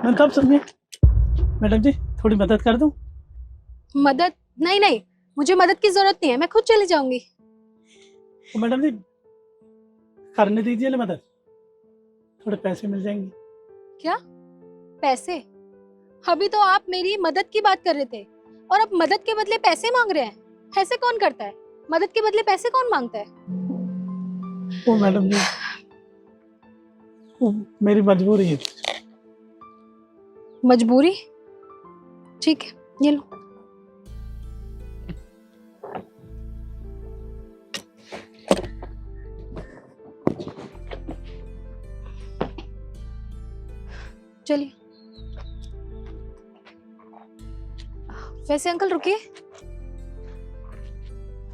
मैं कब सुनिए मैडम जी, थोड़ी मदद कर दूं? मदद? नहीं नहीं, मुझे मदद की जरूरत नहीं है, मैं खुद चली जाऊंगी। तो मैडम जी करने दीजिए ना मदद, थोड़े पैसे मिल जाएंगे। क्या? पैसे? अभी तो आप मेरी मदद की बात कर रहे थे और अब मदद के बदले पैसे मांग रहे हैं। ऐसे कौन करता है? मदद के बदले पैसे कौन मांगता है? वो मैडम जी, वो मेरी मजबूरी है। मजबूरी? ठीक है, ये लो। चलिए। वैसे अंकल रुकिए,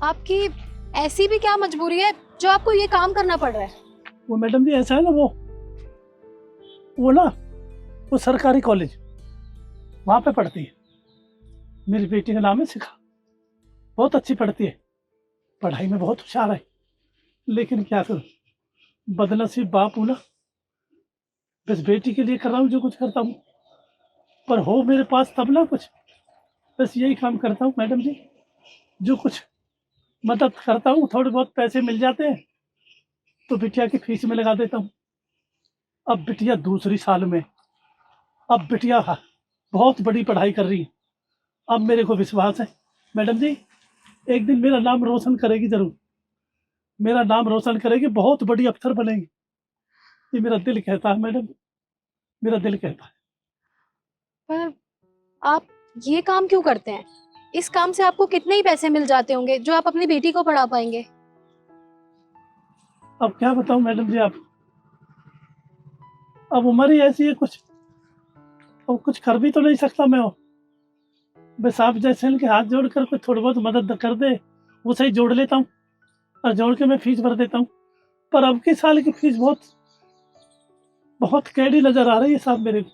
आपकी ऐसी भी क्या मजबूरी है जो आपको ये काम करना पड़ रहा है? वो मैडम जी ऐसा है ना, वो ना, वो सरकारी कॉलेज वहाँ पे पढ़ती है। मेरी बेटी का नाम है शिखा, बहुत अच्छी पढ़ती है, पढ़ाई में बहुत होशियार है। लेकिन क्या करूं, बदनसीब बाप हूं ना, बस बेटी के लिए कर रहा हूँ जो कुछ करता हूँ, पर हो मेरे पास तब ना कुछ, बस यही काम करता हूँ मैडम जी। जो कुछ मदद करता हूँ, थोड़े बहुत पैसे मिल जाते हैं तो बिटिया की फीस में लगा देता हूँ। अब बिटिया दूसरी साल में, अब बिटिया बहुत बड़ी पढ़ाई कर रही है। अब मेरे को विश्वास है मैडम जी, एक दिन मेरा नाम रोशन करेगी जरूर, मेरा नाम रोशन करेगी, बहुत बड़ी अफसर बनेगी। ये मेरा दिल कहता है मैडम, मेरा दिल कहता है। पर आप ये काम क्यों करते हैं? इस काम से आपको कितने ही पैसे मिल जाते होंगे जो आप अपनी बेटी को पढ़ा पाएंगे। अब क्या बताऊं मैडम जी, आप अब उम्र ही ऐसी है, कुछ अब कुछ कर भी तो नहीं सकता मैं। और बस आप जैसे इनके हाथ जोड़ कर कोई थोड़ी बहुत मदद कर दे, उसे ही जोड़ लेता हूँ और जोड़ के मैं फीस भर देता हूँ। पर अब की साल की फीस बहुत बहुत कैडी नजर आ रही है साहब मेरे को।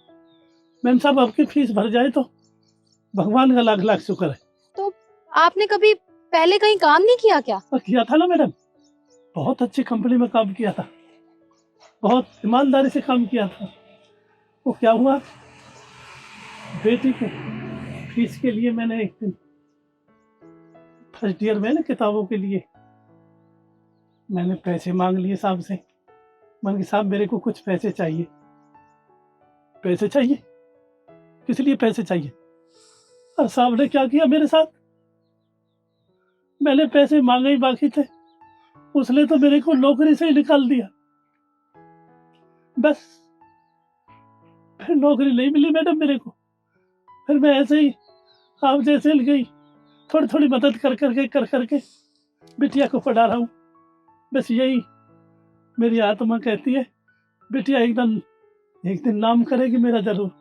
मैम साहब, अब की फीस भर जाए तो भगवान का लाख लाख शुक्र है। तो आपने कभी पहले कहीं काम नहीं किया क्या? और किया था ना मैडम, बहुत अच्छी कंपनी में काम किया था, बहुत ईमानदारी से काम किया था। वो क्या हुआ, बेटी के फीस के लिए मैंने एक दिन फर्स्ट ईयर में ना किताबों के लिए मैंने पैसे मांग लिए साहब से। मैंने कहा साहब मेरे को कुछ पैसे चाहिए। पैसे चाहिए? किस लिए पैसे चाहिए? और साहब ने क्या किया मेरे साथ, मैंने पैसे मांगे ही बाकी थे, उसने तो मेरे को नौकरी से ही निकाल दिया। बस फिर नौकरी नहीं मिली मैडम मेरे को। फिर मैं ऐसे ही आप जैसे गई, थोड़ी थोड़ी मदद कर करके बिटिया को पढ़ा रहा हूँ। बस यही मेरी आत्मा कहती है, बिटिया एक दिन नाम करेगी मेरा जरूर।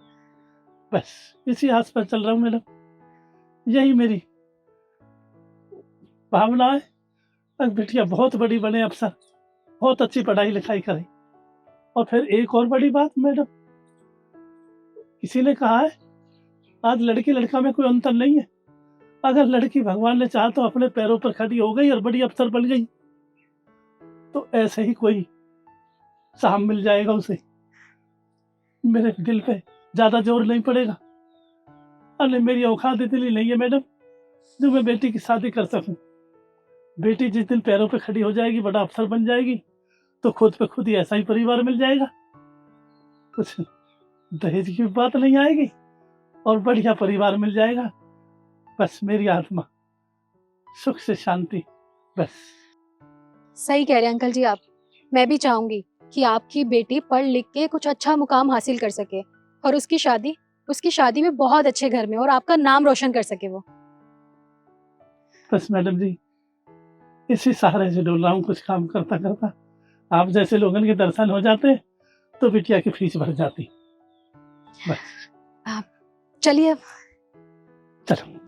बस इसी आस पर चल रहा हूँ मैडम, यही मेरी भावना है। अब बिटिया बहुत बड़ी बने अफसर, बहुत अच्छी पढ़ाई लिखाई करे। और फिर एक और बड़ी बात मैडम, किसी ने कहा है आज लड़की लड़का में कोई अंतर नहीं है। अगर लड़की भगवान ने चाहा तो अपने पैरों पर खड़ी हो गई और बड़ी अफसर बन गई, तो ऐसे ही कोई साहब मिल जाएगा उसे, मेरे दिल पे ज्यादा जोर नहीं पड़ेगा। अरे मेरी औकात इतनी नहीं है मैडम जो मैं बेटी की शादी कर सकूं। बेटी जिस दिन पैरों पे खड़ी हो जाएगी, बड़ा अफसर बन जाएगी, तो खुद पे खुद ही ऐसा ही परिवार मिल जाएगा, कुछ दहेज की बात नहीं आएगी और बढ़िया परिवार मिल जाएगा। बस मेरी आत्मा सुख से शांति, बस। सही कह रहे हैं अंकल जी आप। मैं भी चाहूंगी कि आपकी बेटी पढ़ लिख के कुछ अच्छा मुकाम हासिल कर सके और उसकी शादी में बहुत अच्छे घर में और आपका नाम रोशन कर सके वो। बस मैडम जी इसी सहारे से डोल रहा हूँ, कुछ काम करता करता आप जैसे लोगों के दर्शन हो जाते तो बिटिया की फीस भर जाती। बस चलिए अब। चलो।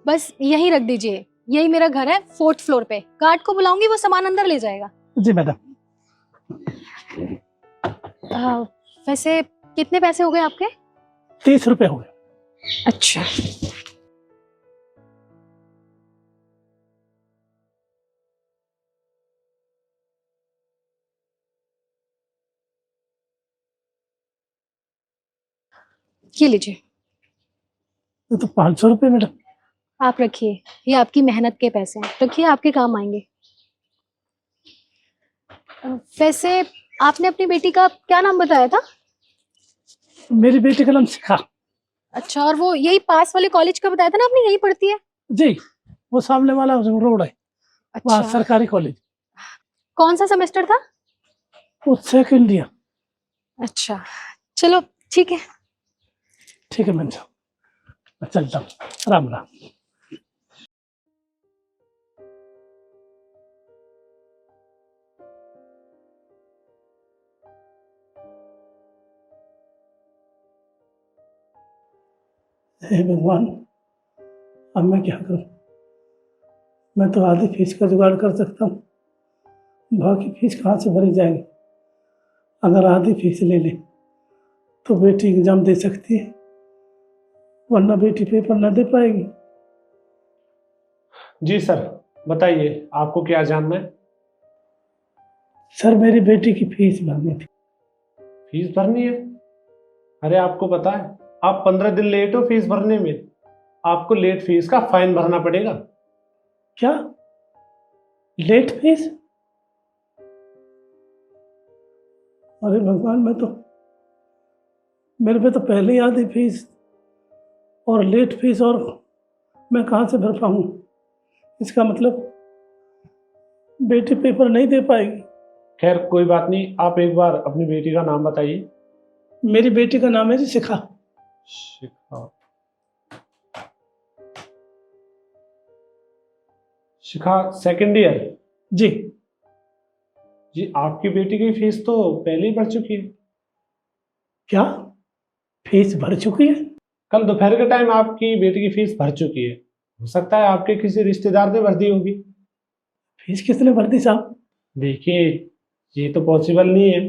बस यहीं रख दीजिए, यही मेरा घर है 4th फ्लोर पे। गार्ड को बुलाऊंगी, वो सामान अंदर ले जाएगा। जी मैडम। वैसे कितने पैसे हो गए आपके? 30 रुपए हो गए। अच्छा। ये लीजिए, ये तो 500 रुपये मैडम। आप रखिए, ये आपकी मेहनत के पैसे हैं, रखिए, आपके काम आएंगे। वैसे आपने अपनी बेटी का क्या नाम बताया था? मेरी बेटी का नाम शिखा। अच्छा, और वो यही पास वाले कॉलेज का बताया था ना आपने, यही पढ़ती है? जी, वो सामने वाला रोड है, वहाँ अच्छा, सरकारी कॉलेज। कौन सा सेमेस्टर था? वो सेकंड ईयर। अच्छा, चलो ठीक है। ठीक है मैडम, मैं चलता हूँ। राम राम। हे भगवान, अब मैं क्या करूं? मैं तो आधी फीस का जुगाड़ कर सकता हूँ, बाकी फीस कहाँ से भरी जाएगी? अगर आधी फीस ले ले तो बेटी एग्जाम दे सकती है, वरना बेटी पेपर ना दे पाएगी। जी सर, बताइए आपको क्या जानना है? सर, मेरी बेटी की फीस भरनी थी। फीस भरनी है? अरे आपको पता है आप 15 दिन लेट हो फीस भरने में, आपको लेट फीस का फाइन भरना पड़ेगा। क्या? Late fees? अरे भगवान, मेरे पे तो पहले ही आधी फीस और लेट फीस, और मैं कहाँ से भर पाऊँ? इसका मतलब बेटी पेपर नहीं दे पाएगी। खैर कोई बात नहीं, आप एक बार अपनी बेटी का नाम बताइए। मेरी बेटी का नाम है जी शिखा। शिखा। शिखा सेकंड ईयर। जी। जी, आपकी बेटी की फीस तो पहले ही भर चुकी है। क्या? फीस भर चुकी है? कल दोपहर के टाइम आपकी बेटी की फीस भर चुकी है। हो सकता है आपके किसी रिश्तेदार ने भर दी होगी। फीस किसने भर दी साहब? देखिए, ये तो पॉसिबल नहीं है।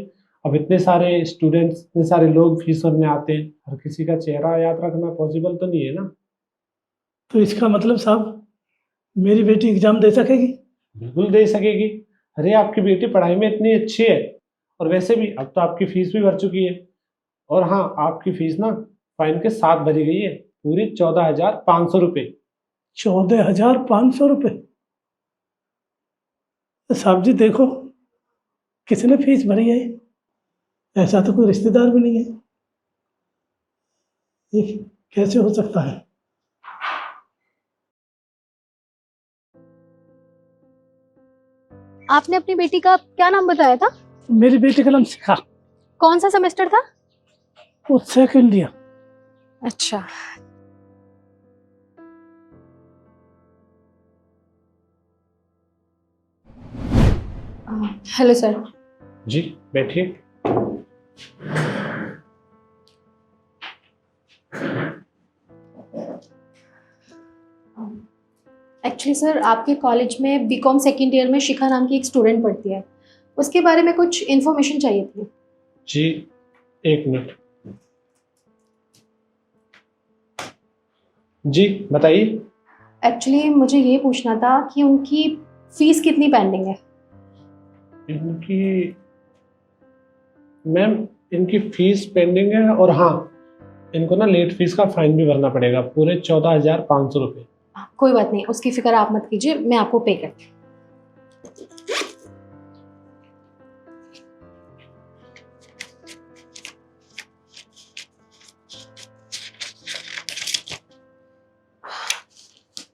अब इतने सारे स्टूडेंट्स, इतने सारे लोग फीस भरने आते हैं, हर किसी का चेहरा याद रखना पॉसिबल तो नहीं है ना। तो इसका मतलब साहब मेरी बेटी एग्जाम दे सकेगी? बिल्कुल दे सकेगी। अरे आपकी बेटी पढ़ाई में इतनी अच्छी है, और वैसे भी अब तो आपकी फीस भी भर चुकी है। और हाँ, आपकी फीस ना फाइन के साथ भरी गई है, पूरी 14,500 रुपये। 14,500 रुपये? साहब जी देखो, किसने फीस भरी है? ऐसा तो कोई रिश्तेदार भी नहीं है, ये कैसे हो सकता है? आपने अपनी बेटी का क्या नाम बताया था? मेरी बेटी का नाम शिखा। कौन सा सेमेस्टर था? वो सेकंड ईयर। अच्छा, हेलो सर। जी बैठिए। एक्चुअली सर, आपके कॉलेज में बीकॉम सेकेंड ईयर में शिखा नाम की एक स्टूडेंट पढ़ती है, उसके बारे में कुछ इन्फॉर्मेशन चाहिए थी। जी एक मिनट। जी बताइए। एक्चुअली मुझे ये पूछना था कि उनकी फीस कितनी पेंडिंग है? इनकी मैम, इनकी फीस पेंडिंग है, और हाँ, इनको ना लेट फीस का फाइन भी भरना पड़ेगा, पूरे 14,500 रुपये। कोई बात नहीं, उसकी फिक्र आप मत कीजिए, मैं आपको पे करती हूँ।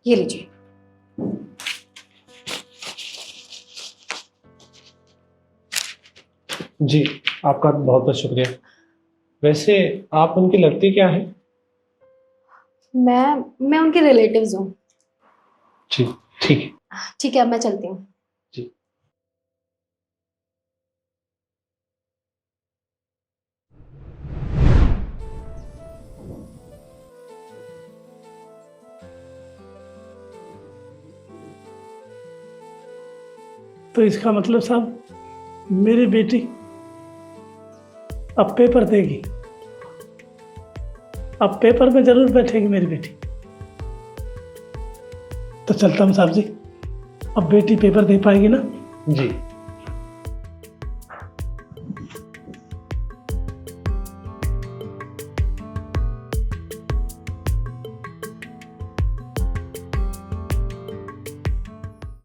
ये लीजिए। जी आपका बहुत बहुत शुक्रिया। वैसे आप उनकी लगती क्या है? मैं उनके रिलेटिव्स हूँ। जी ठीक है। ठीक है, अब मैं चलती हूँ। जी। तो इसका मतलब साहब मेरी बेटी अब पेपर देगी, अब पेपर में जरूर बैठेगी मेरी बेटी। तो चलता हूँ साहब जी, अब बेटी पेपर दे पाएगी ना? जी